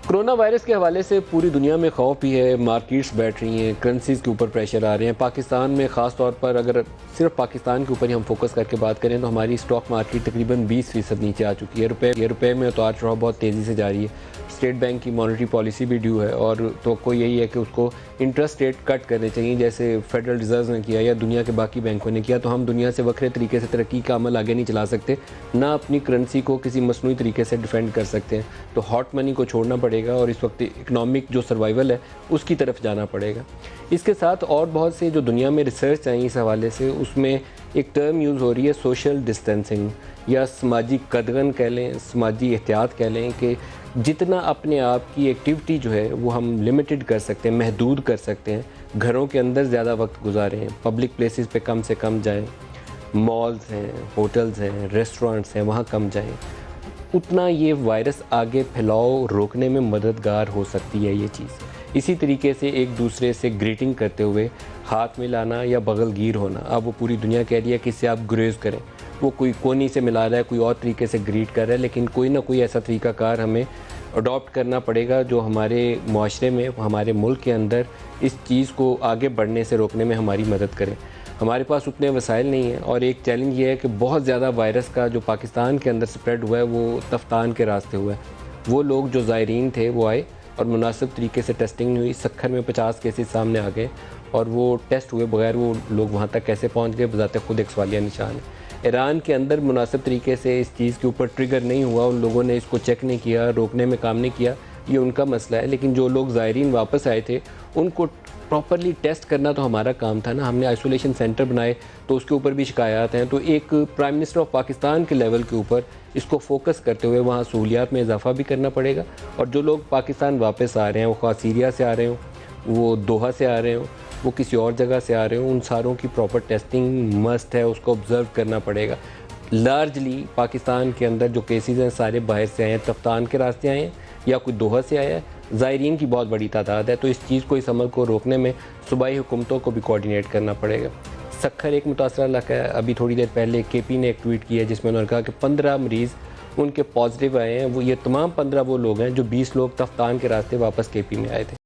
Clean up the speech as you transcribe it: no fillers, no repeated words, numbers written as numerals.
Corona virus के हवाले से पूरी दुनिया में खौफ भी है, मार्केट्स बैठ रही हैं, करेंसीज़ के ऊपर प्रेशर आ रहे हैं। पाकिस्तान में ख़ास तौर पर अगर सिर्फ पाकिस्तान के ऊपर ही हम फोकस करके बात करें तो हमारी स्टॉक मार्केट तकरीबन 20% नीचे आ चुकी है। रुपए में उतार चढ़ाव बहुत तेज़ी से जारी है। स्टेट बैंक की मॉनेटरी पॉलिसी भी ड्यू है और तो यही है कि उसको इंटरेस्ट रेट कट करने चाहिए, जैसे फेडरल रिजर्व ने किया या दुनिया के बाकी बैंकों ने किया। तो हम दुनिया से वक्रे तरीके से तरक्की का अमल आगे नहीं चला सकते, ना अपनी करेंसी को किसी मसनूई तरीके से डिफेंड कर सकते हैं। तो हॉट मनी को छोड़ना पड़ेगा और इस वक्त इकनॉमिक जो सर्वाइवल है उसकी तरफ जाना पड़ेगा। इसके साथ और बहुत से जो दुनिया में रिसर्च आई इस हवाले से, उसमें एक टर्म यूज़ हो रही है सोशल डिस्टेंसिंग या समाजी कदगन कह लें, समाजी एहतियात कह लें, कि जितना अपने आप की एक्टिविटी जो है वो हम लिमिटेड कर सकते हैं, महदूद कर सकते हैं। घरों के अंदर ज़्यादा वक्त गुजारें, पब्लिक प्लेसेस पे कम से कम जाएं, मॉल्स हैं, होटल्स हैं, रेस्टोरेंट्स हैं, वहाँ कम जाएं। उतना ये वायरस आगे फैलाव रोकने में मददगार हो सकती है ये चीज़। इसी तरीके से एक दूसरे से ग्रीटिंग करते हुए हाथ मिलाना या बगलगीर होना, अब वो पूरी दुनिया कह रही है कि इससे आप गुरेज करें। वो कोई कोनी से मिला रहा है, कोई और तरीके से ग्रीट कर रहा है, लेकिन कोई ना कोई ऐसा तरीक़ाकार हमें अडॉप्ट करना पड़ेगा जो हमारे माशरे में, हमारे मुल्क के अंदर इस चीज़ को आगे बढ़ने से रोकने में हमारी मदद करे। हमारे पास उतने वसाइल नहीं हैं और एक चैलेंज ये है कि बहुत ज़्यादा वायरस का जो पाकिस्तान के अंदर स्प्रेड हुआ है वो तफ्तान के रास्ते हुआ है। वो लोग जो ज़ायरीन थे वो आए और मुनासिब तरीके से टेस्टिंग नहीं हुई, सक्खर में 50 केसेस सामने आ गए और वो टेस्ट हुए बगैर वो लोग वहाँ तक कैसे पहुँच गए, बज़ाते खुद एक सवालिया निशान है। ईरान के अंदर मुनासिब तरीके से इस चीज़ के ऊपर ट्रिगर नहीं हुआ, उन लोगों ने इसको चेक नहीं किया, रोकने में काम नहीं किया, ये उनका मसला है। लेकिन जो लोग ज़ायरीन वापस आए थे उनको प्रॉपरली टेस्ट करना तो हमारा काम था ना। हमने आइसोलेशन सेंटर बनाए तो उसके ऊपर भी शिकायत हैं। तो एक प्राइम मिनिस्टर ऑफ पाकिस्तान के लेवल के ऊपर इसको फोकस करते हुए वहाँ सहूलियात में इजाफा भी करना पड़ेगा। और जो लोग पाकिस्तान वापस आ रहे हैं, वो ख़ास सीरिया से आ रहे हों, वो दोहा से आ रहे हों, वो किसी और जगह से आ रहे हों, उन सारों की प्रॉपर टेस्टिंग मस्ट है, उसको ऑब्ज़र्व करना पड़ेगा। लार्जली पाकिस्तान के अंदर जो केसेस हैं सारे बाहर से आए हैं, तफ्तान के रास्ते आए हैं या कोई दोहा से आया है। ज़ायरीन की बहुत बड़ी तादाद है, तो इस चीज़ को, इस अमल को रोकने में सूबाई हुकूमतों को भी कोऑर्डिनेट करना पड़ेगा। सक्खर एक मुतासरा इलाका है। अभी थोड़ी देर पहले केपी ने एक ट्वीट किया जिसमें उन्होंने कहा कि 15 मरीज़ उनके पॉजिटिव आए हैं। वो ये तमाम 15 वो लोग हैं जो 20 लोग तफ्तान के रास्ते वापस केपी में आए थे।